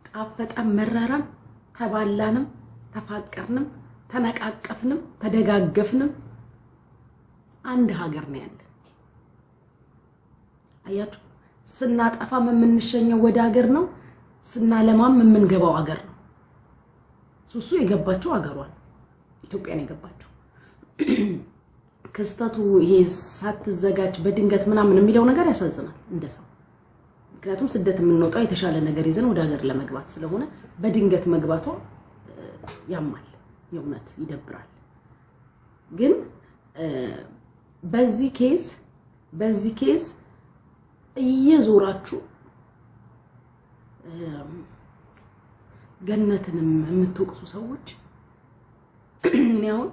ጣፈጠም መረረም ተባላንም ተፋቀርንም ተነቃቀፍንም ተደጋገፍንም አንድ ሀገር ነው ያለ አያችሁ ስናጠፋም የምንሸኘው ወደ ሀገር ነው ስናለማም የምንገባው ሀገር ነው ሱሱ የገባችው ሀገሯን ኢትዮጵያን የገባችው ክስተቱ ይሄ ሳትዘጋጅ በድንገት ምናምን የሚለው ነገር ያሳዝናል እንደሰው ምክንያቱም ስደት የምንወጣው የተሻለ ነገር ይዘን ወደ ሀገር ለመግባት ስለሆነ በድንገት መግባቷ ያማል የእውነት ይደብራል ግን በዚህ ኬዝ እየዞራችሁ ገነትንም የምትወቅሱ ሰዎች እኔ አሁን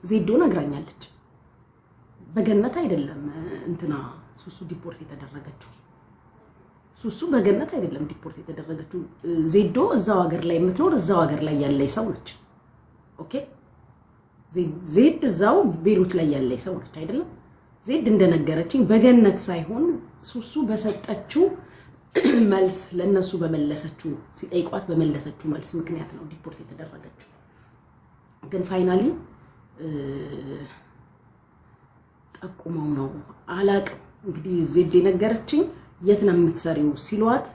ዜዶ ነግራኛለች በገነት አይደለም እንትና ሱሱ ዲፖርት የተደረገችው ሱሱ በገነት አይደለም ዲፖርት የተደረገችው ዜዶ እዛው ሀገር ላይ የምትኖር እዛው ሀገር ላይ ያለ ሰው ነች ኦኬ ዜድ እዛው ቤሩት ላይ ያለ ሰው ነች አይደለም ዜድ እንደነገረችኝ በገነት ሳይሆን ሱሱ በሰጠችው መልስ ለነሱ በመለሰችው ሲጠይቋት በመለሰችው መልስ ምክንያት ነው ዲፖርት የተደረገችው ግን ፋይናሊ ጠቁመው ነው አላቅ እንግዲህ ዜድ የነገረችኝ የት ነው የምትሰሪው ሲሏት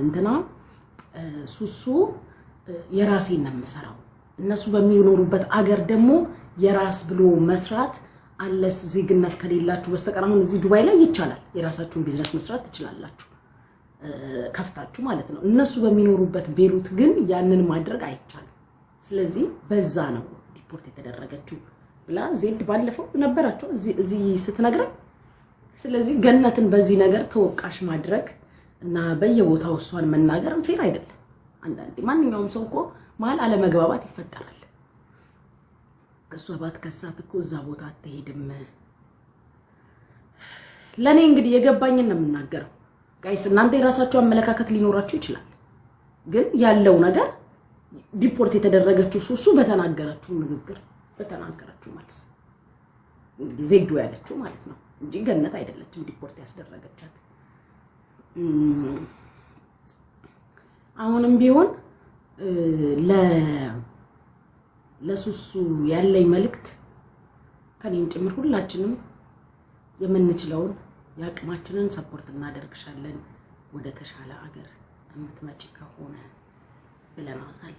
እንትና ሱሱ የራሴን ነው የምሰራው እነሱ በሚኖሩበት አገር ደግሞ የራስ ብሎ መስራት አለስ ዜግነት ከሌላችሁ በስተቀር አሁን እዚህ ዱባይ ላይ ይቻላል የራሳችሁን ቢዝነስ መስራት ትችላላችሁ ከፍታችሁ ማለት ነው እነሱ በሚኖሩበት ቤሩት ግን ያንን ማድረግ አይቻልም ስለዚህ በዛ ነው ዲፖርት የተደረገችው ብላ ዜድ ባለፈው ነበራችሁ እዚህ ስትነግረን ስለዚህ ገነትን በዚህ ነገር ተወቃሽ ማድረግ እና በየቦታው እሷን መናገር ፌር አይደለም አንዳንዴ ማንኛውም ሰው እኮ ማል አለ መግባባት ይፈጠራል እሷ ባትከሳት እኮ እዛ ቦታ አትሄድም ለኔ እንግዲህ የገባኝን ነው የምናገረው ጋይስ እናንተ የራሳችሁ አመለካከት ሊኖራችሁ ይችላል ግን ያለው ነገር ዲፖርት የተደረገችው ሱሱ በተናገረችው ንግግር በተናገረችው መልስ እንግዲህ ዜዶ ያለችው ማለት ነው እንጂ ገነት አይደለችም ዲፖርት ያስደረገቻት አሁንም ቢሆን ለሱሱ ያለኝ መልእክት ከኔም ጭምር ሁላችንም የምንችለውን ያቅማችንን ሰፖርት እናደርግሻለን ወደ ተሻለ ሀገር እምትመጪ ከሆነ ብለናታል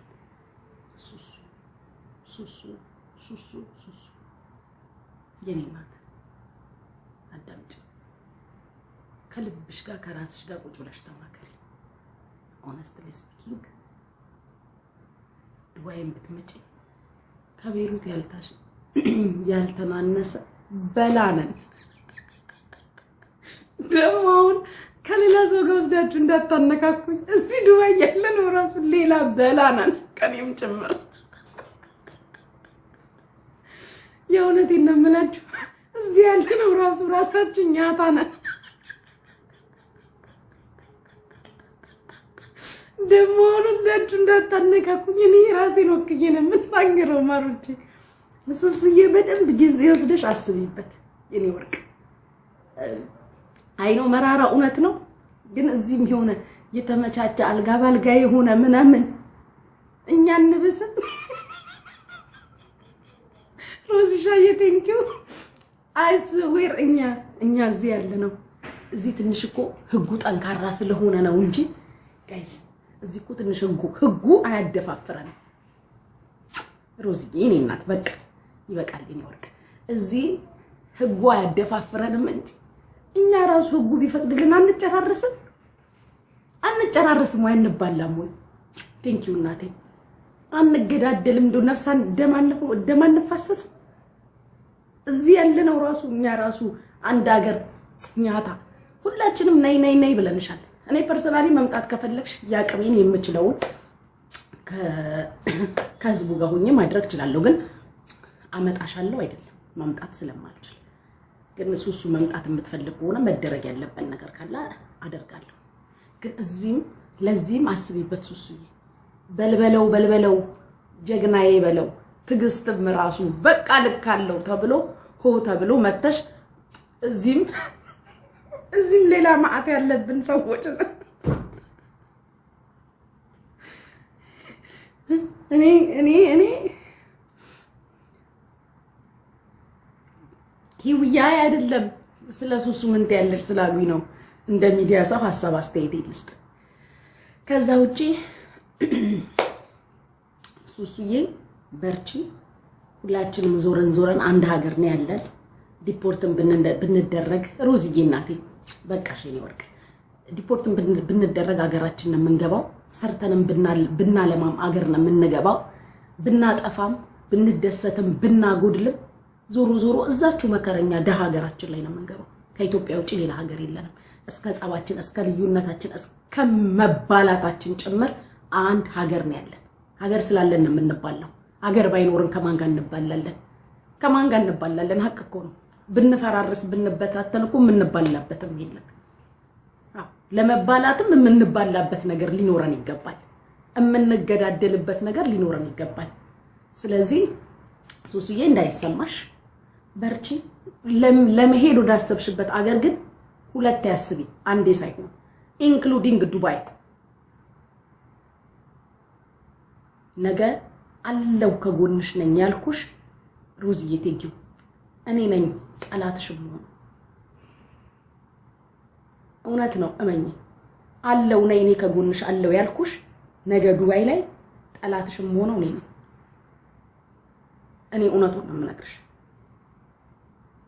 ሱሱ የኔ ናት አዳምጪ ከልብሽ ጋር ከራስሽ ጋር ቁጭ ብለሽ ተማከሪ honestly speaking ዱባይም ብትመጪ ከቤሩት ያልተናነሰ በላነን ደሞን ከሌላ ሰው ጋር ወስዳችሁ እንዳታነካኩኝ እዚህ ዱባይ ያለነው ራሱ ሌላ በላነን ከኔም ጭምር የእውነቴን ነው የምላችሁ እዚህ ያለነው ራሱ ራሳችን ያታነን ደሞን ወስዳችሁ እንዳታነካኩኝ እኔ ራሴን ወክዬ ነው የምናገረው ማሩቲ ሱሱዬ በደንብ ጊዜ ወስደሽ አስቢበት የኔ ወርቅ አይኖ መራራ እውነት ነው ግን እዚህም የሆነ የተመቻቸ አልጋ ባልጋ የሆነ ምናምን እኛ እንብስም ሮዚሻዬ ቴንኪው አይስዌር እኛ እዚህ ያለነው እዚህ ትንሽ እኮ ህጉ ጠንካራ ስለሆነ ነው እንጂ ጋይስ እዚህ እኮ ትንሽ ህጉ አያደፋፍረን ሮዚዬ እኔ እናት በቃ ይበቃል የኔ ወርቅ እዚህ ህጉ አያደፋፍረንም እንጂ እኛ ራሱ ህጉ ቢፈቅድልን አንጨራረስም ወይ እንባላም ወይ ቴንኪው እናቴ አንገዳደልም እንደው ነፍሳን ደማንፋሰስ እዚህ ያለነው ራሱ እኛ ራሱ አንድ ሀገር ኛታ ሁላችንም ነይ ብለንሻል እኔ ፐርሰናሊ መምጣት ከፈለክሽ ያቀመኝ የምችለው ከህዝቡ ጋር ሆኜ ማድረግ እችላለሁ ግን አመጣሻለሁ አይደለም ማምጣት ስለማልችል ግን ሱሱ መምጣት የምትፈልግ ሆነ መደረግ ያለበት ነገር ካለ አደርጋለሁ ግን እዚህም ለዚህም አስቢበት ሱሱዬ በልበለው ጀግናዬ በለው ትግስትም ራሱ በቃ ልካለው ተብሎ መተሽ እዚህም ሌላ ማአት ያለብን ሰዎች እኔ ሂውያ አይደለም ስለ ሱሱ ምን ትያለሽ ስላሉኝ ነው እንደ ሚዲያ ሰው ሐሳብ አስተያየት ልስጥ። ከዛ ውጪ ሱሱዬ በርቺ። ሁላችንም ዞረን አንድ ሀገር ነው ያለን። ዲፖርትን ብንደረግ ሮዝዬ እናቴ በቃሽ የኔ ወርቅ፣ ዲፖርትን ብንደረግ ሀገራችን ነው የምንገባው። ሰርተንም ብናለማም ሀገር ነው የምንገባው። ብናጠፋም ብንደሰትም ብናጎድልም ዞሮ እዛችሁ መከረኛ ደሃ ሀገራችን ላይ ነው የምንገባው። ከኢትዮጵያ ውጪ ሌላ ሀገር የለንም። እስከ ጸባችን እስከ ልዩነታችን እስከ መባላታችን ጭምር አንድ ሀገር ነው ያለን። ሀገር ስላለን ነው የምንባላው። ሀገር ባይኖርን ከማን ጋር እንባላለን? ከማን ጋር እንባላለን? ሀቅ እኮ ነው። ብንፈራርስ ብንበታተን እኮ የምንባላበትም የለም። ለመባላትም የምንባላበት ነገር ሊኖረን ይገባል። የምንገዳደልበት ነገር ሊኖረን ይገባል። ስለዚህ ሱሱዬ እንዳይሰማሽ በርቺ። ለመሄድ ወዳሰብሽበት አገር ግን ሁለቴ አስቢ፣ አንዴ ሳይሆን ኢንክሉዲንግ ዱባይ። ነገ አለው ከጎንሽ ነኝ ያልኩሽ ሮዝዬ ቴንኪው። እኔ ነኝ ጠላትሽም ሆነ እውነት ነው እመኝ። አለው ነኝ እኔ ከጎንሽ አለው ያልኩሽ ነገ ዱባይ ላይ ጠላትሽም ሆነ እኔ ነኝ። እኔ እውነቱን ነው የምነግርሽ።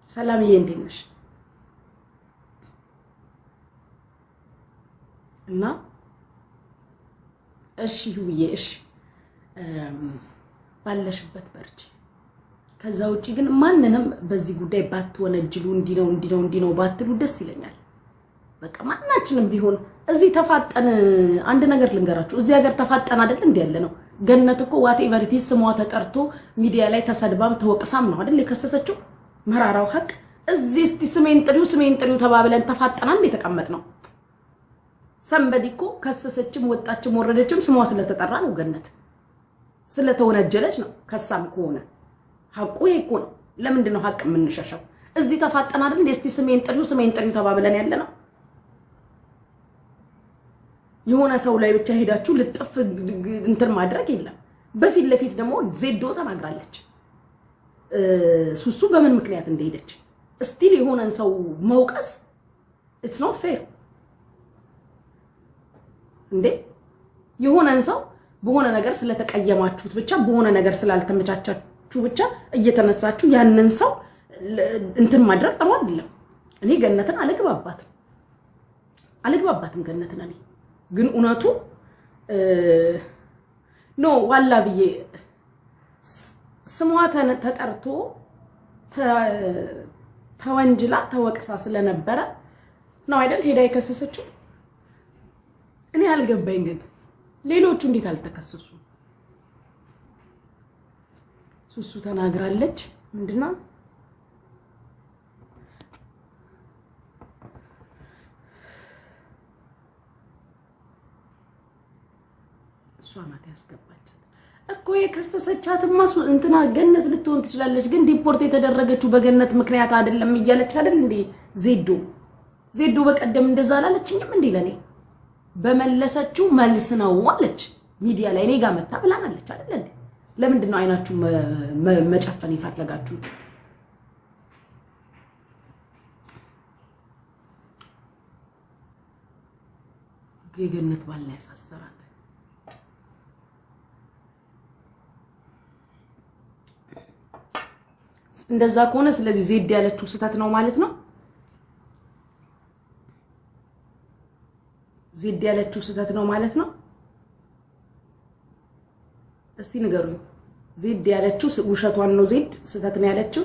ሰላምዬ እንዴት ነሽ? እና እሺ ሁዬ እሺ ባለሽበት በርቺ። ከዛ ውጪ ግን ማንንም በዚህ ጉዳይ ባትወነጅሉ እንዲ ነው ባትሉ ደስ ይለኛል። በቃ ማናችንም ቢሆን እዚህ ተፋጠን አንድ ነገር ልንገራችሁ። እዚህ ሀገር ተፋጠን አይደል እንዴ ያለ ነው። ገነት እኮ ዋቴቨር ኢት ኢዝ ስሟ ተጠርቶ ሚዲያ ላይ ተሰድባም ተወቅሳም ነው አይደል የከሰሰችው። መራራው ሀቅ እዚህ እስቲ ስሜን ጥሪው ተባብለን ተፋጠናን የተቀመጥ ነው። ሰንበዲ እኮ ከሰሰችም ወጣችም ወረደችም ስሟ ስለተጠራ ነው። ገነት ስለተወነጀለች ነው። ከሳም ከሆነ ሀቁ ይሄ እኮ ነው። ለምንድን ነው ሀቅ የምንሸሸው? እዚህ ተፋጠና አይደል እስቲ ስሜን ጥሪው ተባብለን ያለ ነው። የሆነ ሰው ላይ ብቻ ሄዳችሁ ልጥፍ እንትን ማድረግ የለም። በፊት ለፊት ደግሞ ዜዶ ተናግራለች ሱሱ በምን ምክንያት እንደሄደች። ስቲል የሆነን ሰው መውቀስ it's not fair እንዴ። የሆነን ሰው በሆነ ነገር ስለተቀየማችሁት ብቻ በሆነ ነገር ስላልተመቻቻችሁ ብቻ እየተነሳችሁ ያንን ሰው እንትን ማድረግ ጥሩ አይደለም። እኔ ገነትን አልግባባትም ገነትን እኔ ግን እውነቱ ኖ ዋላ ብዬ ስሟ ተጠርቶ ተወንጅላ ተወቅሳ ስለነበረ ነው አይደል ሄዳ የከሰሰችው። እኔ አልገባኝ ግን ሌሎቹ እንዴት አልተከሰሱ? ሱሱ ተናግራለች ምንድነው እሷ ናት ያስገባቻት እኮ። የከሰሰቻትማ እንትና ገነት ልትሆን ትችላለች፣ ግን ዲፖርት የተደረገችው በገነት ምክንያት አይደለም እያለች አይደል እንዴ ዜዶ በቀደም እንደዛ አላለችኝም እንዴ? ለኔ በመለሰችው መልስ ነው አለች ሚዲያ ላይ እኔ ጋር መጣ ብላናለች አይደል እንዴ? ለምንድን ነው አይናችሁ መጨፈን ይፈለጋችሁ? የገነት ባል ላይ ያሳሰራት እንደዛ ከሆነ ስለዚህ ዜድ ያለችው ስህተት ነው ማለት ነው። ዜድ ያለችው ስህተት ነው ማለት ነው። እስቲ ንገሩኝ። ዜድ ያለችው ውሸቷን ነው? ዜድ ስህተት ነው ያለችው?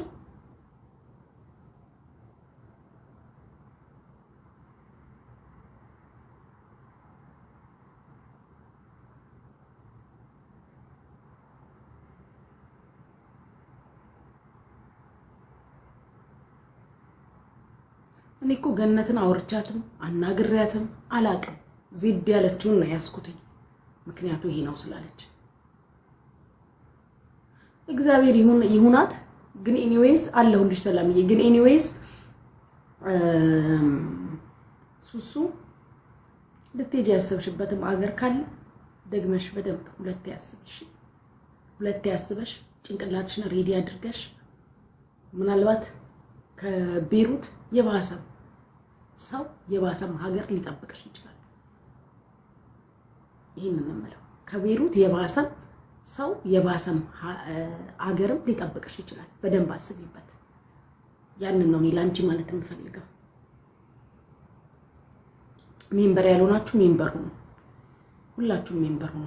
እኔ እኮ ገነትን አውርቻትም አናግሪያትም አላቅም። ዜድ ያለችውን ነው ያስኩትኝ። ምክንያቱ ይሄ ነው ስላለች እግዚአብሔር ይሁናት። ግን ኤኒዌይስ አለሁልሽ ሰላምዬ። ግን ኤኒዌይስ ሱሱ ልትሄጂ ያሰብሽበትም አገር ካለ ደግመሽ በደንብ ሁለቴ ያስብሽ። ሁለቴ ያስበሽ ጭንቅላትሽን ሬዲ አድርገሽ ምናልባት ከቤሩት የባሰም ሰው የባሰም ሀገር ሊጠብቅሽ ይችላል። ይሄንን ነው ከቤሩት የባሰም ሰው የባሰም ሀገርም ሊጠብቅሽ ይችላል። በደንብ አስቢበት። ያንን ነው ላንቺ ማለት የምፈልገው። ሜምበር ያልሆናችሁ ሜምበር ሁኑ። ሁላችሁም ሜምበር ሁኑ።